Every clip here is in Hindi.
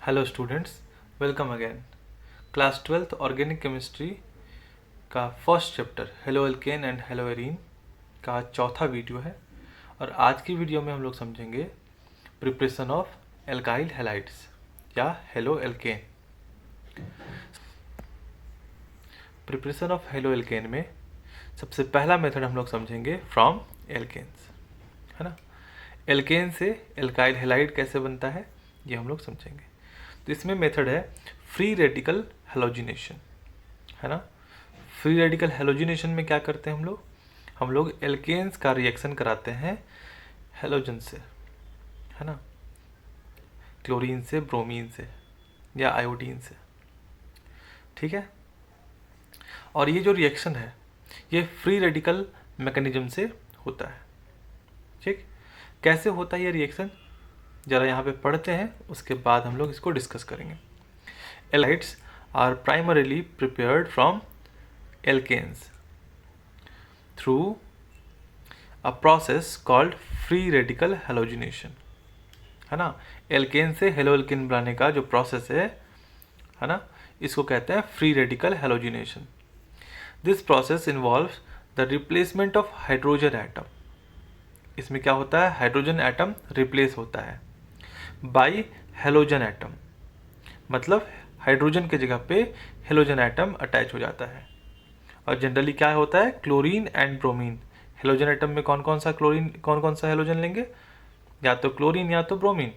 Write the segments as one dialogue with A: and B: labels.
A: Hello students, welcome again. Class 12th organic chemistry का first chapter haloalkane and haloarene का चौथा वीडियो है। और आज की वीडियो में हम लोग समझेंगे प्रिपरेशन ऑफ एल्काइल हैलाइड्स या halo alkane. Preparation of halo alkane में सबसे पहला मेथड हम लोग समझेंगे फ्रॉम एल्केन्स, है ना। एल्केन से एल्काइल हैलाइड कैसे बनता है ये हम लोग समझेंगे। तो इसमें मेथड है फ्री रेडिकल हैलोजिनेशन, है ना। फ्री रेडिकल हैलोजिनेशन में क्या करते हैं हम लोग एल्केन्स का रिएक्शन कराते हैं हैलोजन से, है ना, क्लोरीन से, ब्रोमीन से या आयोडीन से, ठीक है। और ये जो रिएक्शन है ये फ्री रेडिकल मैकेनिज्म से होता है, ठीक। कैसे होता है ये रिएक्शन ज़रा यहाँ पे पढ़ते हैं, उसके बाद हम लोग इसको डिस्कस करेंगे। Alkyl halides are primarily prepared from alkanes through a process called free radical halogenation, है ना। एल्केन से हेलो एल्केन बनाने का जो प्रोसेस है ना, इसको कहते हैं free radical halogenation. This process involves the replacement of hydrogen atom. इसमें क्या होता है, हाइड्रोजन एटम रिप्लेस होता है बाई हेलोजन एटम, मतलब हाइड्रोजन के जगह पे हेलोजन एटम अटैच हो जाता है। और जनरली क्या होता है, chlorine and bromine. Halogen atom में कौन कौन सा हेलोजन लेंगे, या तो क्लोरीन या तो ब्रोमीन।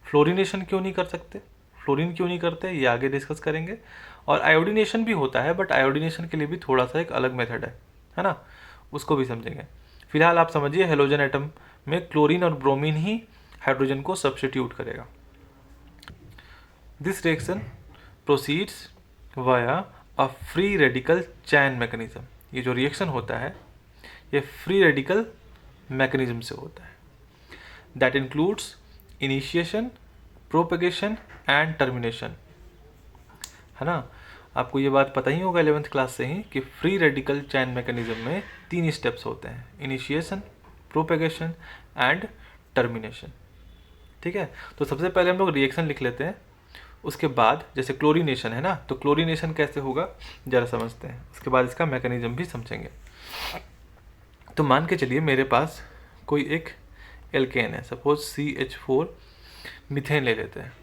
A: फ्लोरिनेशन क्यों नहीं कर सकते, फ्लोरीन क्यों नहीं करते, ये आगे डिस्कस करेंगे। और आयोडीनेशन भी होता है, बट आयोडीनेशन के लिए भी थोड़ा सा एक अलग मेथड है ना, उसको भी समझेंगे। फिलहाल आप समझिए हेलोजन एटम में क्लोरीन और ब्रोमीन ही हाइड्रोजन को सब्स्टिट्यूट करेगा। This reaction proceeds via a free radical chain mechanism. ये जो रिएक्शन होता है ये फ्री रेडिकल मैकेनिज्म से होता है। That includes initiation, propagation and termination, है ना। आपको ये बात पता ही होगा 11th क्लास से ही कि फ्री रेडिकल चैन मैकेनिज्म में 3 स्टेप्स होते हैं, इनिशिएशन, प्रोपेगेशन एंड टर्मिनेशन, ठीक है। तो सबसे पहले हम लोग रिएक्शन लिख लेते हैं, उसके बाद जैसे क्लोरीनेशन है ना, तो क्लोरीनेशन कैसे होगा जरा समझते हैं, उसके बाद इसका मैकेनिज्म भी समझेंगे। तो मान के चलिए मेरे पास कोई एक एल्केन है, सपोज CH4 मीथेन ले लेते हैं।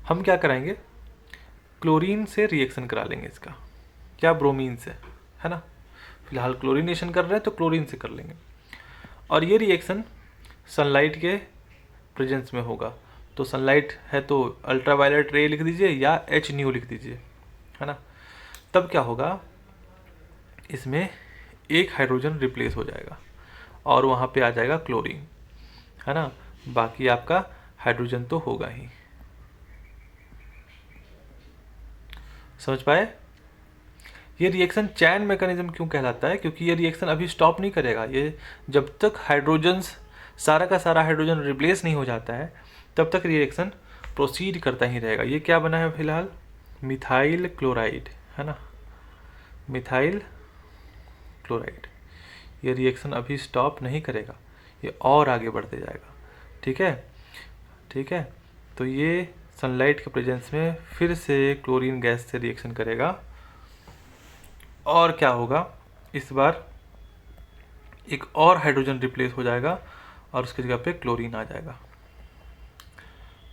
A: हम क्या कराएंगे, क्लोरीन से रिएक्शन करा लेंगे इसका, क्या, ब्रोमीन से, है ना। फिलहाल क्लोरीनेशन कर रहे हैं तो क्लोरीन से कर लेंगे। और ये रिएक्शन सनलाइट के प्रेजेंस में होगा। तो सनलाइट है तो अल्ट्रावायलेट रे लिख दीजिए या H न्यू लिख दीजिए, है ना। तब क्या होगा, इसमें एक हाइड्रोजन रिप्लेस हो जाएगा और वहाँ पे आ जाएगा क्लोरीन, है ना। बाकी आपका हाइड्रोजन तो होगा ही। समझ पाए। ये रिएक्शन चैन मैकेनिज्म क्यों कहलाता है, क्योंकि ये रिएक्शन अभी स्टॉप नहीं करेगा। ये जब तक हाइड्रोजन्स सारा का सारा हाइड्रोजन रिप्लेस नहीं हो जाता है तब तक रिएक्शन प्रोसीड करता ही रहेगा। ये क्या बना है फिलहाल, मिथाइल क्लोराइड, है ना, मिथाइल क्लोराइड। ये रिएक्शन अभी स्टॉप नहीं करेगा, ये और आगे बढ़ते जाएगा, ठीक है, ठीक है। तो ये सनलाइट के प्रेजेंस में फिर से क्लोरीन गैस से रिएक्शन करेगा और क्या होगा, इस बार एक और हाइड्रोजन रिप्लेस हो जाएगा और उसकी जगह पे क्लोरीन आ जाएगा,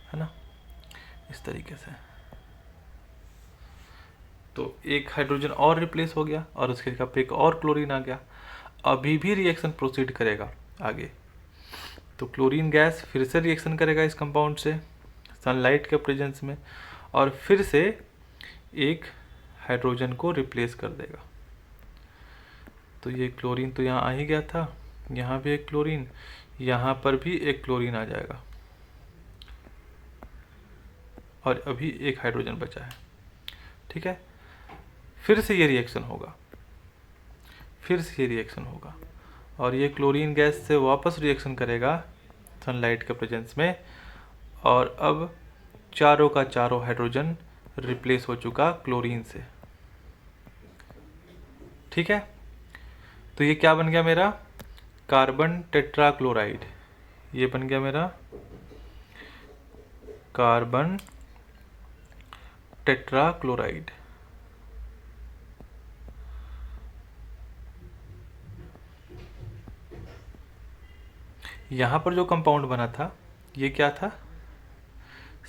A: है ना, इस तरीके से। तो एक हाइड्रोजन और रिप्लेस हो गया और उसके जगह पे एक और क्लोरीन आ गया। अभी भी रिएक्शन प्रोसीड करेगा आगे। तो क्लोरीन गैस फिर से रिएक्शन करेगा इस कंपाउंड से सनलाइट के प्रेजेंस में और फिर से एक हाइड्रोजन को रिप्लेस कर देगा। तो ये क्लोरीन तो यहाँ आ ही गया था, यहाँ भी एक क्लोरीन, यहाँ पर भी एक क्लोरीन आ जाएगा और अभी एक हाइड्रोजन बचा है, ठीक है। फिर से ये रिएक्शन होगा, फिर से ये रिएक्शन होगा और ये क्लोरीन गैस से वापस रिएक्शन करेगा सनलाइट के प्रेजेंस में और अब चारों का चारों हाइड्रोजन रिप्लेस हो चुका क्लोरीन से, ठीक है। तो ये क्या बन गया मेरा, कार्बन टेट्राक्लोराइड। ये बन गया मेरा कार्बन टेट्राक्लोराइड। यहाँ पर जो कंपाउंड बना था ये क्या था,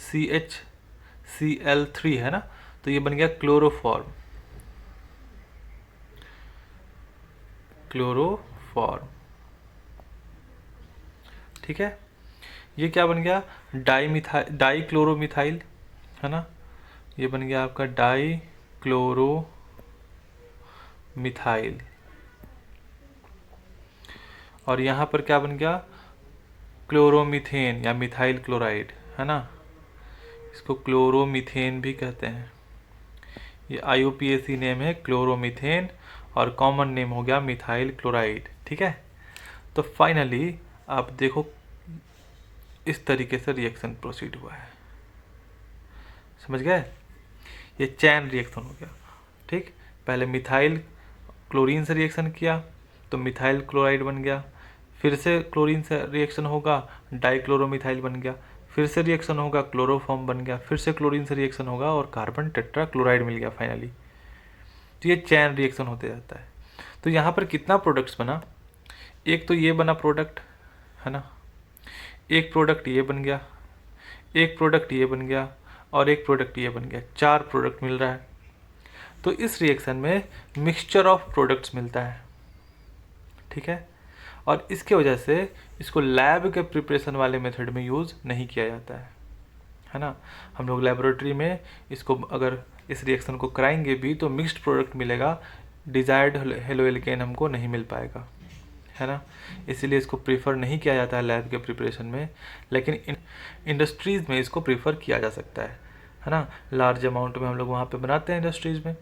A: CHCl3 है ना, तो ये बन गया क्लोरोफॉर्म। क्लोरोफॉर्म, ठीक है। ये क्या बन गया, डाइक्लोरोमिथाइल है ना, ये बन गया आपका डाइक्लोरोमिथाइल। और यहाँ पर क्या बन गया, क्लोरोमीथेन या मिथाइल क्लोराइड है ना, इसको क्लोरोमीथेन भी कहते हैं। ये IUPAC नेम है क्लोरोमीथेन और कॉमन नेम हो गया मिथाइल क्लोराइड, ठीक है। तो फाइनली आप देखो इस तरीके से रिएक्शन प्रोसीड हुआ है, समझ गए। ये चैन रिएक्शन हो गया, ठीक। पहले मिथाइल क्लोरीन से रिएक्शन किया तो मिथाइल क्लोराइड बन गया, फिर से क्लोरीन से रिएक्शन होगा डाइक्लोरोमिथाइल बन गया, फिर से रिएक्शन होगा क्लोरोफॉर्म बन गया, फिर से क्लोरीन से रिएक्शन होगा और कार्बन टेट्राक्लोराइड मिल गया फाइनली। तो ये चैन रिएक्शन होते जाता है। तो यहाँ पर कितना प्रोडक्ट्स बना, एक तो ये बना प्रोडक्ट है ना, एक प्रोडक्ट ये बन गया, एक प्रोडक्ट ये बन गया और एक प्रोडक्ट ये बन गया, 4 प्रोडक्ट मिल रहा है। तो इस रिएक्शन में मिक्सचर ऑफ प्रोडक्ट्स मिलता है, ठीक है। और इसके वजह से इसको लैब के प्रिपरेशन वाले मेथड में यूज़ नहीं किया जाता है ना। हम लोग लेबोरेटरी में इसको अगर इस रिएक्शन को कराएंगे भी तो मिक्स्ड प्रोडक्ट मिलेगा, डिजायर्ड हेलो एल्केन हमको नहीं मिल पाएगा, है ना। इसीलिए इसको प्रीफर नहीं किया जाता है लैब के प्रिपरेशन में, लेकिन इंडस्ट्रीज़ में इसको प्रीफर किया जा सकता है ना। लार्ज अमाउंट में हम लोग वहाँ पे बनाते हैं इंडस्ट्रीज़ में,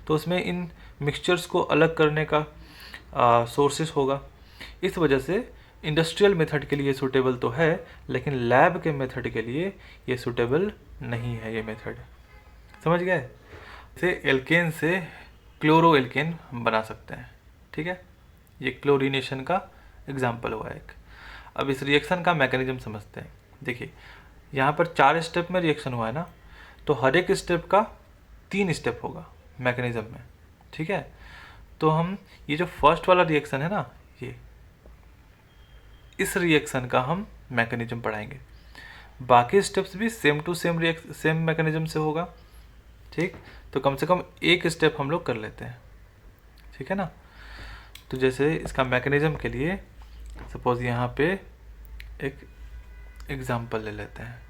A: तो उसमें इन मिक्सचर्स को अलग करने का सोर्सेस होगा। इस वजह से इंडस्ट्रियल मेथड के लिए सूटेबल तो है, लेकिन लैब के मेथड के लिए ये सूटेबल नहीं है ये मेथड, समझ गए। से एल्केन से क्लोरो एल्केन हम बना सकते हैं, ठीक है। ये क्लोरीनेशन का एग्जाम्पल हुआ एक। अब इस रिएक्शन का मैकेनिज्म समझते हैं। देखिए यहाँ पर 4 स्टेप में रिएक्शन हुआ है ना, तो हर एक स्टेप का 3 स्टेप होगा मैकेनिज्म में, ठीक है। तो हम ये जो फर्स्ट वाला रिएक्शन है ना, ये इस रिएक्शन का हम मैकेनिज्म पढ़ाएंगे। बाकी स्टेप्स भी सेम टू सेम मैकेनिज्म से होगा, ठीक। तो कम से कम एक स्टेप हम लोग कर लेते हैं, ठीक है ना। तो जैसे इसका मैकेनिज्म के लिए सपोज यहाँ पे एक एग्जांपल ले लेते हैं।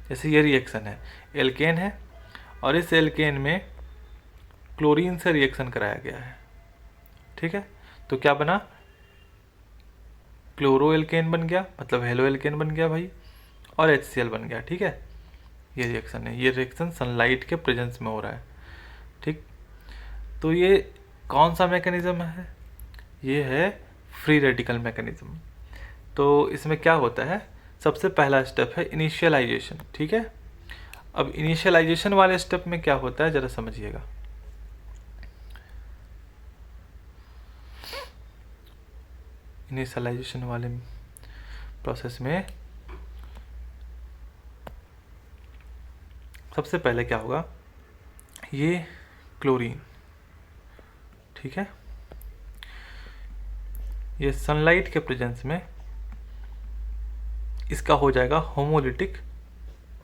A: जैसे ये रिएक्शन है, एल्केन है और इस एल्केन में क्लोरीन से रिएक्शन कराया गया है, ठीक है। तो क्या बना, क्लोरो एल्केन बन गया, मतलब हेलो एल्केन बन गया भाई, और HCl बन गया, ठीक है। ये रिएक्शन है, ये रिएक्शन सनलाइट के प्रेजेंस में हो रहा है, ठीक। तो ये कौन सा मैकेनिज्म है, ये है फ्री रेडिकल मैकेनिज्म। तो इसमें क्या होता है, सबसे पहला स्टेप है इनिशियलाइजेशन, ठीक है। अब इनिशियलाइजेशन वाले स्टेप में क्या होता है जरा समझिएगा। इनिशियलाइजेशन वाले प्रोसेस में सबसे पहले क्या होगा, ये क्लोरीन, ठीक है, ये सनलाइट के प्रेजेंस में इसका हो जाएगा होमोलिटिक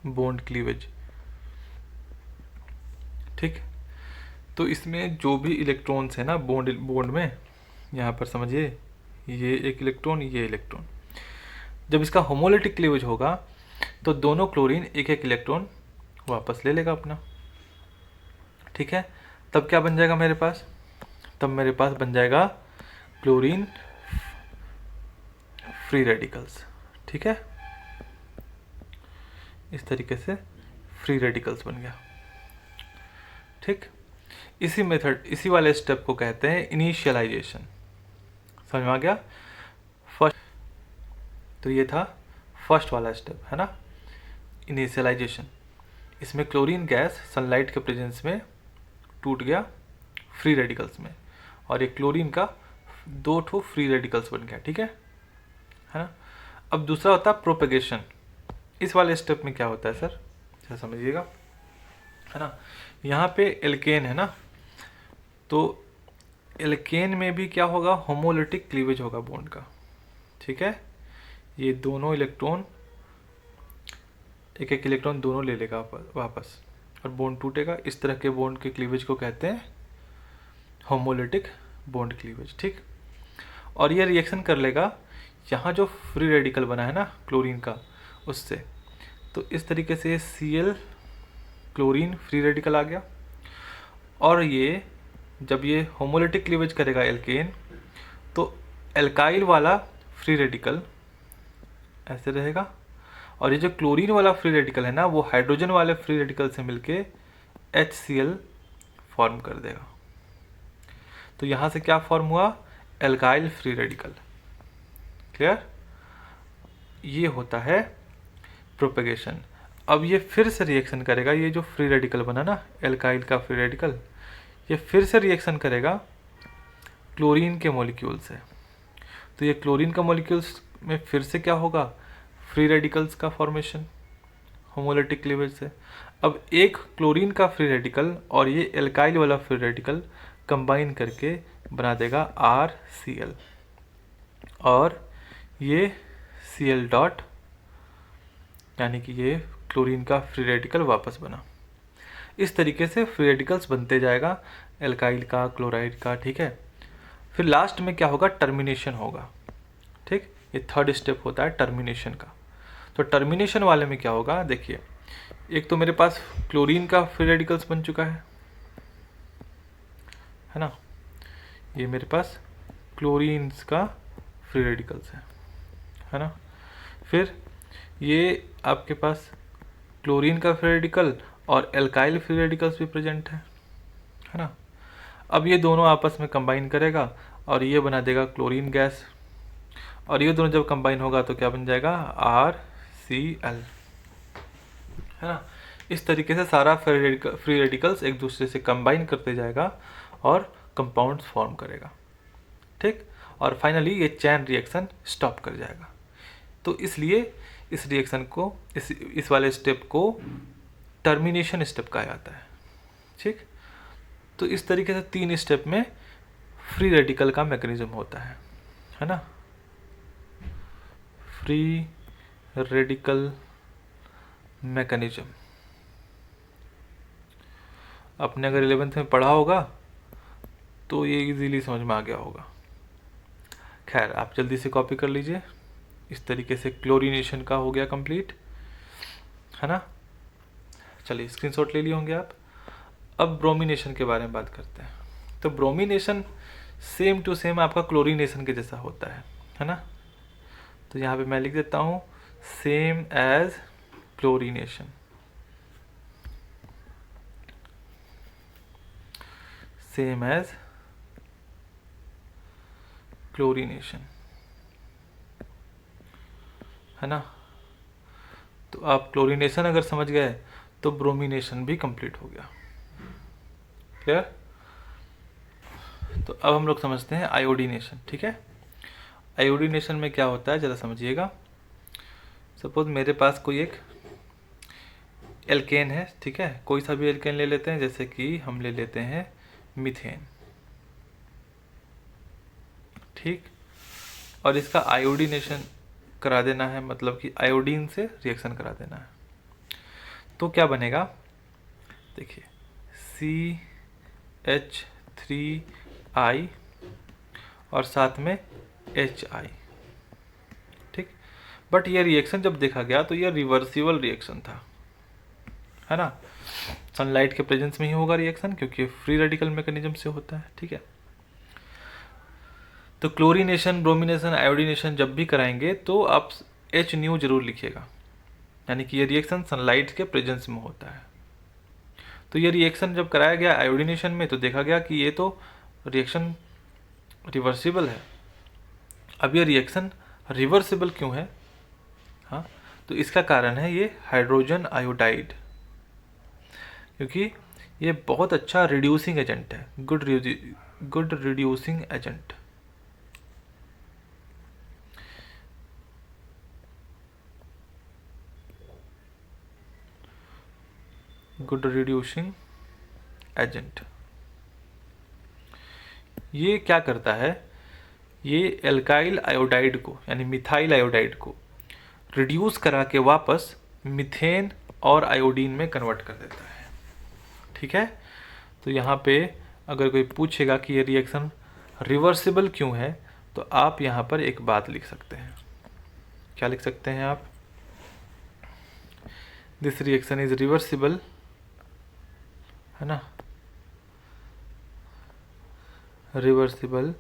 A: बॉन्ड क्लीवेज, ठीक। तो इसमें जो भी इलेक्ट्रॉन्स है ना बॉन्ड में, यहाँ पर समझिए ये एक इलेक्ट्रॉन, ये इलेक्ट्रॉन, जब इसका होमोलिटिक क्लीवेज होगा तो दोनों क्लोरीन एक एक इलेक्ट्रॉन वापस ले लेगा अपना, ठीक है। तब क्या बन जाएगा मेरे पास, तब मेरे पास बन जाएगा क्लोरीन फ्री रेडिकल्स, ठीक है। इस तरीके से फ्री रेडिकल्स बन गया, ठीक। इसी मेथड, इसी वाले स्टेप को कहते हैं इनिशियलाइजेशन, समझ में आ गया। फर्स्ट, तो ये था फर्स्ट वाला स्टेप है ना, इनिशियलाइजेशन। इसमें क्लोरीन गैस सनलाइट के प्रेजेंस में टूट गया फ्री रेडिकल्स में, और ये क्लोरीन का 2 ठो फ्री रेडिकल्स बन गया, ठीक है ना। अब दूसरा होता है प्रोपेगेशन। इस वाले स्टेप में क्या होता है सर, जरा समझिएगा। है ना। यहाँ पे एल्केन है ना, तो एल्केन में भी क्या होगा, होमोलिटिक क्लीवेज होगा बॉन्ड का, ठीक है। ये दोनों इलेक्ट्रॉन, एक एक इलेक्ट्रॉन दोनों ले लेगा वापस और बॉन्ड टूटेगा। इस तरह के बॉन्ड के क्लीवेज को कहते हैं होमोलिटिक बॉन्ड क्लीवेज, ठीक। और ये रिएक्शन कर लेगा यहाँ जो फ्री रेडिकल बना है ना क्लोरीन का, उससे। तो इस तरीके से Cl क्लोरीन फ्री रेडिकल आ गया। और ये जब ये होमोलिटिक क्लीवेज करेगा एल्केन, तो एल्काइल वाला फ्री रेडिकल ऐसे रहेगा, और ये जो क्लोरीन वाला फ्री रेडिकल है ना, वो हाइड्रोजन वाले फ्री रेडिकल से मिलके HCl फॉर्म कर देगा। तो यहाँ से क्या फॉर्म हुआ, एल्काइल फ्री रेडिकल। क्लियर। ये होता है प्रोपेगेशन। अब ये फिर से रिएक्शन करेगा, ये जो फ्री रेडिकल बना ना एल्काइल का फ्री रेडिकल, ये फिर से रिएक्शन करेगा क्लोरीन के मॉलिक्यूल से। तो ये क्लोरीन का मॉलिक्यूल्स में फिर से क्या होगा, फ्री रेडिकल्स का फॉर्मेशन होमोलिटिक क्लीवेज से। अब एक क्लोरीन का फ्री रेडिकल और ये एल्काइल वाला फ्री रेडिकल कंबाइन करके बना देगा RCl, और ये Cl डॉट, यानी कि ये क्लोरीन का फ्री रेडिकल वापस बना। इस तरीके से फ्री रेडिकल्स बनते जाएगा एल्काइल का, क्लोराइड का, ठीक है। फिर लास्ट में क्या होगा, टर्मिनेशन होगा, ठीक। ये थर्ड स्टेप होता है टर्मिनेशन का। तो टर्मिनेशन वाले में क्या होगा, देखिए, एक तो मेरे पास क्लोरीन का फ्री रेडिकल्स बन चुका है ना, ये मेरे पास क्लोरीन का फ्री रेडिकल्स है ना। फिर ये आपके पास क्लोरीन का फ्री रेडिकल और एल्काइल फ्री रेडिकल्स भी प्रेजेंट है ना। अब ये दोनों आपस में कंबाइन करेगा और ये बना देगा क्लोरीन गैस, और ये दोनों जब कंबाइन होगा तो क्या बन जाएगा, RCl, है ना। इस तरीके से सारा फ्री रेडिकल्स एक दूसरे से कंबाइन करते जाएगा और कंपाउंड्स फॉर्म करेगा, ठीक। और फाइनली ये चैन रिएक्शन स्टॉप कर जाएगा। तो इसलिए इस रिएक्शन को, इस वाले स्टेप को टर्मिनेशन स्टेप कहा जाता है, ठीक। तो इस तरीके से 3 स्टेप में फ्री रेडिकल का मैकेनिज्म होता है ना। फ्री रेडिकल मैकेनिज्म आपने अगर 11th में पढ़ा होगा तो ये इजीली समझ में आ गया होगा। खैर, आप जल्दी से कॉपी कर लीजिए। इस तरीके से क्लोरीनेशन का हो गया कंप्लीट, है ना। चलिए स्क्रीनशॉट ले लिए होंगे आप। अब ब्रोमिनेशन के बारे में बात करते हैं। तो ब्रोमिनेशन सेम टू सेम आपका क्लोरीनेशन के जैसा होता है ना। तो यहाँ पे मैं लिख देता हूँ same as chlorination, same as chlorination, है ना। तो आप क्लोरीनेशन अगर समझ गए तो ब्रोमिनेशन भी कंप्लीट हो गया। क्लियर। तो अब हम लोग समझते हैं आयोडीनेशन, ठीक है। आयोडीनेशन में क्या होता है ज़रा समझिएगा। सपोज मेरे पास कोई एक एल्केन है, ठीक है, कोई सा भी एल्केन ले लेते हैं, जैसे कि हम ले लेते हैं मीथेन, ठीक। और इसका आयोडीनेशन करा देना है, मतलब कि आयोडीन से रिएक्शन करा देना है। तो क्या बनेगा, देखिए CH3I और साथ में HI, ठीक। बट ये रिएक्शन जब देखा गया तो ये रिवर्सिबल रिएक्शन था, है ना। सनलाइट के प्रेजेंस में ही होगा रिएक्शन, क्योंकि फ्री रेडिकल मैकेनिज्म से होता है, ठीक है। तो क्लोरीनेशन, ब्रोमिनेशन, आयोडीनेशन जब भी कराएंगे तो आप H न्यू जरूर लिखिएगा, यानी कि ये रिएक्शन सनलाइट के प्रेजेंस में होता है। तो ये रिएक्शन जब कराया गया आयोडीनेशन में तो देखा गया कि ये तो रिएक्शन रिवर्सिबल है। अब ये रिएक्शन रिवर्सिबल क्यों है, हाँ, तो इसका कारण है ये हाइड्रोजन आयोडाइड, क्योंकि ये बहुत अच्छा रिड्यूसिंग एजेंट है, good reducing agent. Good reducing agent. ये क्या करता है, ये एल्काइल आयोडाइड को यानी मिथाइल आयोडाइड को रिड्यूस करा के वापस मीथेन और आयोडीन में कन्वर्ट कर देता है। ठीक है, तो यहाँ पे अगर कोई पूछेगा कि ये रिएक्शन रिवर्सिबल क्यों है, तो आप यहाँ पर एक बात लिख सकते हैं। क्या लिख सकते हैं आप? दिस रिएक्शन इज रिवर्सिबल, है ना, reversible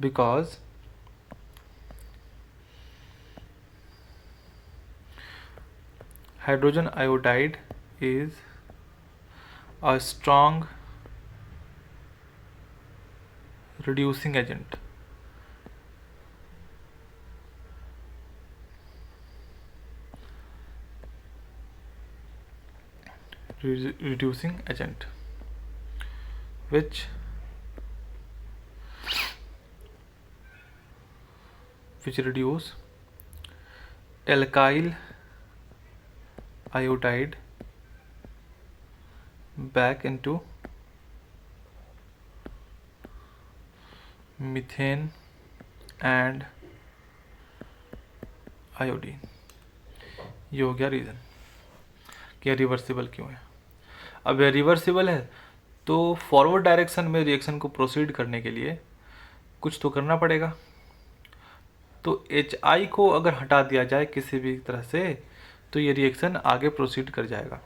A: because hydrogen iodide is a strong reducing agent. Reducing agent which reduce alkyl iodide back into methane and iodine. ये हो गया रीज़न कि रिवर्सिबल क्यों है। अब यह रिवर्सिबल है तो फॉरवर्ड डायरेक्शन में रिएक्शन को प्रोसीड करने के लिए कुछ तो करना पड़ेगा। तो HI को अगर हटा दिया जाए किसी भी तरह से तो ये रिएक्शन आगे प्रोसीड कर जाएगा।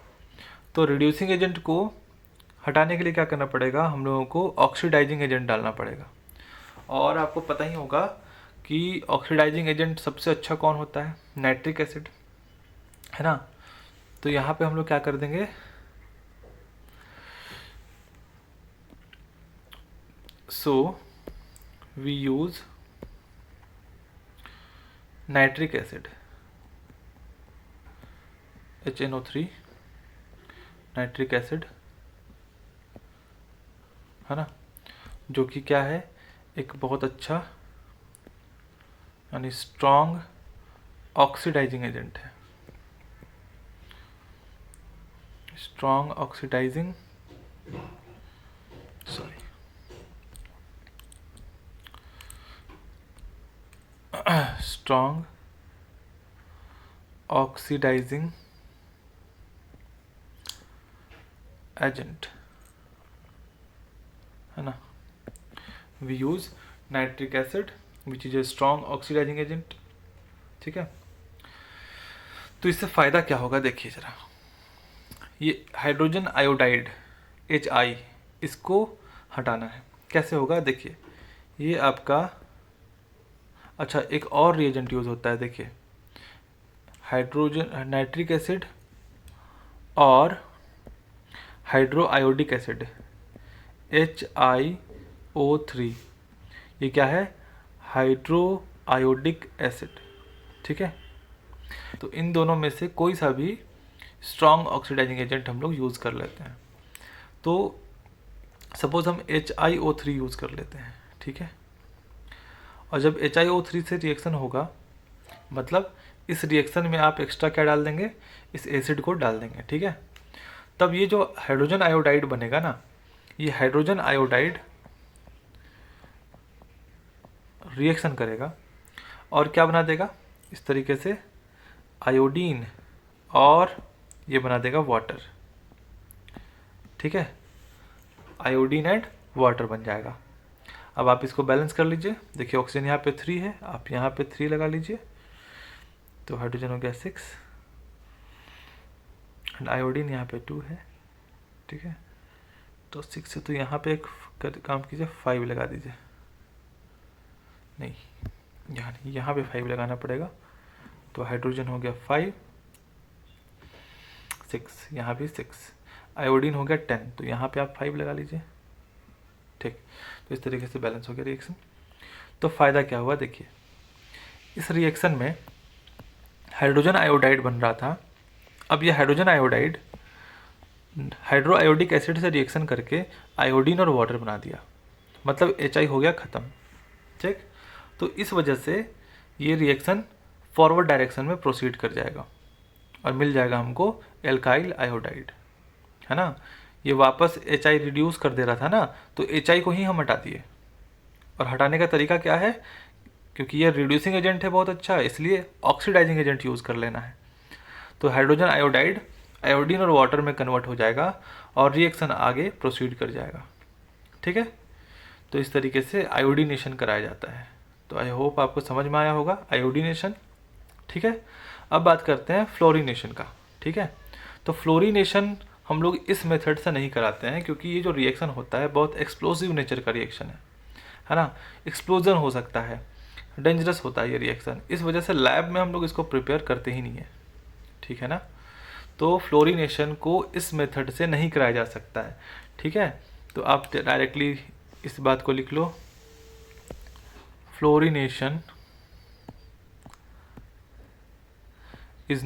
A: तो रिड्यूसिंग एजेंट को हटाने के लिए क्या करना पड़ेगा, हम लोगों को ऑक्सीडाइजिंग एजेंट डालना पड़ेगा। और आपको पता ही होगा कि ऑक्सीडाइजिंग एजेंट सबसे अच्छा कौन होता है, नाइट्रिक एसिड, है ना। तो यहाँ पे हम लोग क्या कर देंगे, so we use nitric acid HNO3 nitric acid, है ना, जो कि क्या है, एक बहुत अच्छा यानी स्ट्रॉन्ग ऑक्सीडाइजिंग एजेंट है। Strong oxidising strong oxidising agent, है ना। We use nitric acid which is a strong oxidising agent. ठीक है, तो इससे फायदा क्या होगा देखिए जरा। ये हाइड्रोजन आयोडाइड HI, इसको हटाना है, कैसे होगा देखिए। ये आपका अच्छा एक और रिएजेंट यूज होता है, देखिए हाइड्रोजन नाइट्रिक एसिड और हाइड्रो आयोडिक एसिड HiO3, ये क्या है, हाइड्रो आयोडिक एसिड। ठीक है, तो इन दोनों में से कोई सा भी स्ट्रॉन्ग ऑक्सीडाइजिंग एजेंट हम लोग यूज़ कर लेते हैं। तो सपोज हम HiO3 यूज़ कर लेते हैं। ठीक है, और जब HiO3 से रिएक्शन होगा, मतलब इस रिएक्शन में आप एक्स्ट्रा क्या डाल देंगे, इस एसिड को डाल देंगे। ठीक है, तब ये जो हाइड्रोजन आयोडाइड बनेगा ना, ये हाइड्रोजन आयोडाइड रिएक्शन करेगा और क्या बना देगा, इस तरीके से आयोडीन, और ये बना देगा वाटर। ठीक है, आयोडीन एंड वाटर बन जाएगा। अब आप इसको बैलेंस कर लीजिए, देखिए ऑक्सीजन यहाँ पे 3 है, आप यहाँ पे 3 लगा लीजिए, तो हाइड्रोजन हो गया 6 एंड आयोडीन यहाँ पे 2 है। ठीक है, तो 6 से तो यहाँ पे एक काम कीजिए 5 लगा दीजिए, नहीं यहाँ पे 5 लगाना पड़ेगा, तो हाइड्रोजन हो गया 5, 6 यहाँ भी 6, आयोडीन हो गया 10, तो यहाँ पे आप 5 लगा लीजिए। ठीक, तो इस तरीके से बैलेंस हो गया रिएक्शन। तो फ़ायदा क्या हुआ देखिए, इस रिएक्शन में हाइड्रोजन आयोडाइड बन रहा था, अब ये hydrogen iodide hydro iodic acid से रिएक्शन करके आयोडीन और वाटर बना दिया, मतलब HI हो गया ख़त्म। ठीक, तो इस वजह से ये रिएक्शन फॉरवर्ड डायरेक्शन में प्रोसीड कर जाएगा और मिल जाएगा हमको एल्काइल आयोडाइड, है ना, ये वापस HI रिड्यूस कर दे रहा था ना, तो HI को ही हम हटा दिए। और हटाने का तरीका क्या है, क्योंकि ये रिड्यूसिंग एजेंट है बहुत अच्छा, इसलिए ऑक्सीडाइजिंग एजेंट यूज़ कर लेना है। तो हाइड्रोजन आयोडाइड आयोडीन और वाटर में कन्वर्ट हो जाएगा और रिएक्शन आगे प्रोसीड कर जाएगा। ठीक है, तो इस तरीके से आयोडीनेशन कराया जाता है। तो आई होप आपको समझ में आया होगा आयोडीनेशन। ठीक है, अब बात करते हैं फ्लोरीनेशन का। ठीक है, तो फ्लोरीनेशन हम लोग इस मेथड से नहीं कराते हैं, क्योंकि ये जो रिएक्शन होता है बहुत एक्सप्लोसिव नेचर का रिएक्शन है ना, एक्सप्लोजन हो सकता है, डेंजरस होता है ये रिएक्शन, इस वजह से लैब में हम लोग इसको प्रिपेयर करते ही नहीं है। ठीक है ना, तो फ्लोरीनेशन को इस मेथड से नहीं कराया जा सकता है। ठीक है, तो आप डायरेक्टली इस बात को लिख लो, fluorination is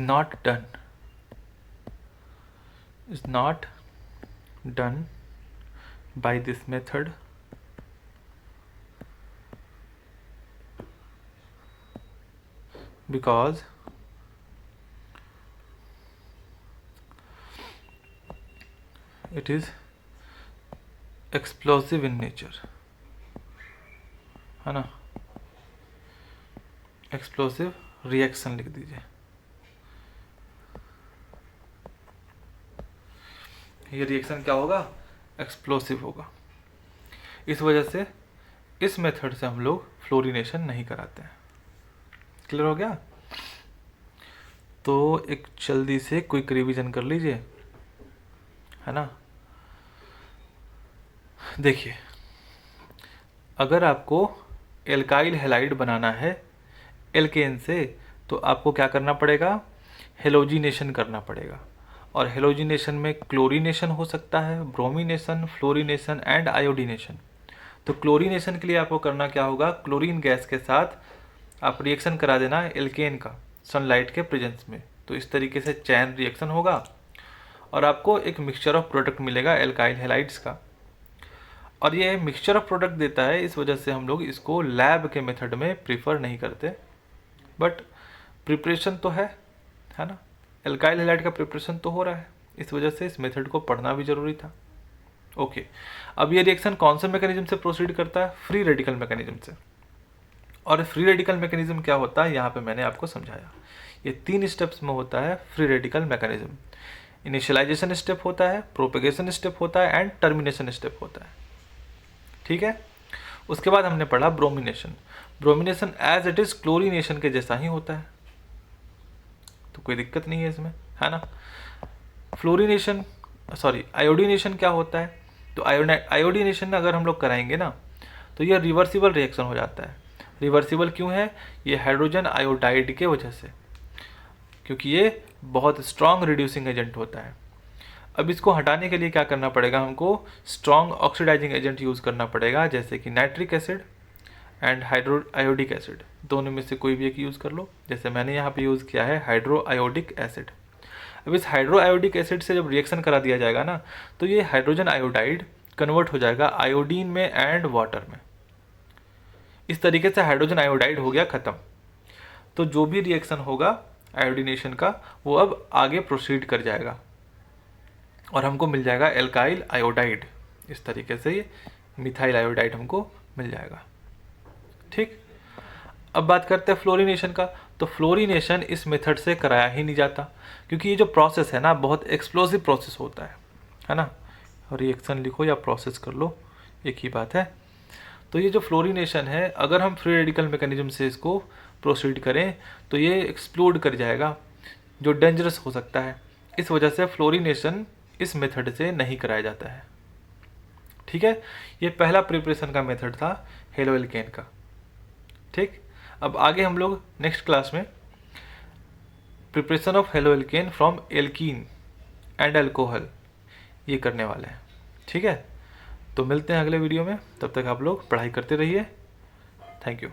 A: not done by this method because it is explosive in nature, है ना, एक्सप्लोसिव रिएक्शन लिख दीजिए। ये रिएक्शन क्या होगा, एक्सप्लोसिव होगा। इस वजह से इस मेथड से हम लोग फ्लोरीनेशन नहीं कराते हैं। क्लियर हो गया? तो एक जल्दी से क्विक रिवीजन कर लीजिए, है ना। देखिए, अगर आपको एल्काइल हैलाइड बनाना है एल्केन से, तो आपको क्या करना पड़ेगा, हेलोजिनेशन करना पड़ेगा। और हेलोजिनेशन में क्लोरीनेशन हो सकता है, ब्रोमिनेशन, फ्लोरीनेशन एंड आयोडीनेशन। तो क्लोरीनेशन के लिए आपको करना क्या होगा, क्लोरीन गैस के साथ आप रिएक्शन करा देना एल्केन का सनलाइट के प्रेजेंस में। तो इस तरीके से चैन रिएक्शन होगा और आपको एक मिक्सचर ऑफ प्रोडक्ट मिलेगा एल्काइल हैलाइड्स का। और ये मिक्सचर ऑफ प्रोडक्ट देता है, इस वजह से हम लोग इसको लैब के मेथड में प्रीफर नहीं करते, बट प्रिपरेशन तो है ना, एल्काइल हैलाइड का प्रिपरेशन तो हो रहा है, इस वजह से इस मेथड को पढ़ना भी जरूरी था। ओके, अब ये रिएक्शन कौन से मैकेनिज्म से प्रोसीड करता है, फ्री रेडिकल मैकेनिज्म से। और फ्री रेडिकल मैकेनिज्म क्या होता है, यहाँ पे मैंने आपको समझाया। ये 3 स्टेप्स में होता है free radical mechanism. Initialisation step होता है, प्रोपेगेशन स्टेप होता है एंड टर्मिनेशन स्टेप होता है। ठीक है, उसके बाद हमने पढ़ा bromination. Bromination as it is chlorination के जैसा ही होता है, तो कोई दिक्कत नहीं है इसमें, है ना। फ्लोरीनेशन आयोडीनेशन क्या होता है, तो आयोडीनेशन अगर हम लोग कराएंगे ना, तो यह रिवर्सिबल रिएक्शन हो जाता है। रिवर्सिबल क्यों है, ये हाइड्रोजन आयोडाइड के वजह से, क्योंकि ये बहुत स्ट्रॉन्ग रिड्यूसिंग एजेंट होता है। अब इसको हटाने के लिए क्या करना पड़ेगा, हमको स्ट्रॉन्ग ऑक्सीडाइजिंग एजेंट यूज़ करना पड़ेगा, जैसे कि nitric acid and hydro iodic acid, दोनों में से कोई भी एक यूज़ कर लो। जैसे मैंने यहाँ पे यूज़ किया है हाइड्रो आयोडिक एसिड। अब इस हाइड्रो आयोडिक एसिड से जब रिएक्शन करा दिया जाएगा ना, तो ये हाइड्रोजन आयोडाइड कन्वर्ट हो जाएगा आयोडीन में एंड वाटर में। इस तरीके से हाइड्रोजन आयोडाइड हो गया ख़त्म। तो जो भी रिएक्शन होगा आयोडीनेशन का, वो अब आगे प्रोसीड कर जाएगा और हमको मिल जाएगा एल्काइल आयोडाइड। इस तरीके से ये मिथाइल आयोडाइड हमको मिल जाएगा। ठीक, अब बात करते हैं फ्लोरीनेशन का। तो फ्लोरीनेशन इस मेथड से कराया ही नहीं जाता, क्योंकि ये जो प्रोसेस है ना, बहुत एक्सप्लोसिव प्रोसेस होता है ना। रिएक्शन लिखो या प्रोसेस कर लो, एक ही बात है। तो ये जो फ्लोरीनेशन है, अगर हम फ्री रेडिकल मैकेनिज्म से इसको प्रोसीड करें तो ये एक्सप्लोड कर जाएगा, जो डेंजरस हो सकता है। इस वजह से फ्लोरीनेशन इस मेथड से नहीं कराया जाता है। ठीक है, ये पहला प्रिपरेशन का मेथड था हेलो एल्केन का। ठीक, अब आगे हम लोग नेक्स्ट क्लास में preparation of halo alkane from alkene and alcohol ये करने वाले हैं। ठीक है, तो मिलते हैं अगले वीडियो में, तब तक आप लोग पढ़ाई करते रहिए। Thank you.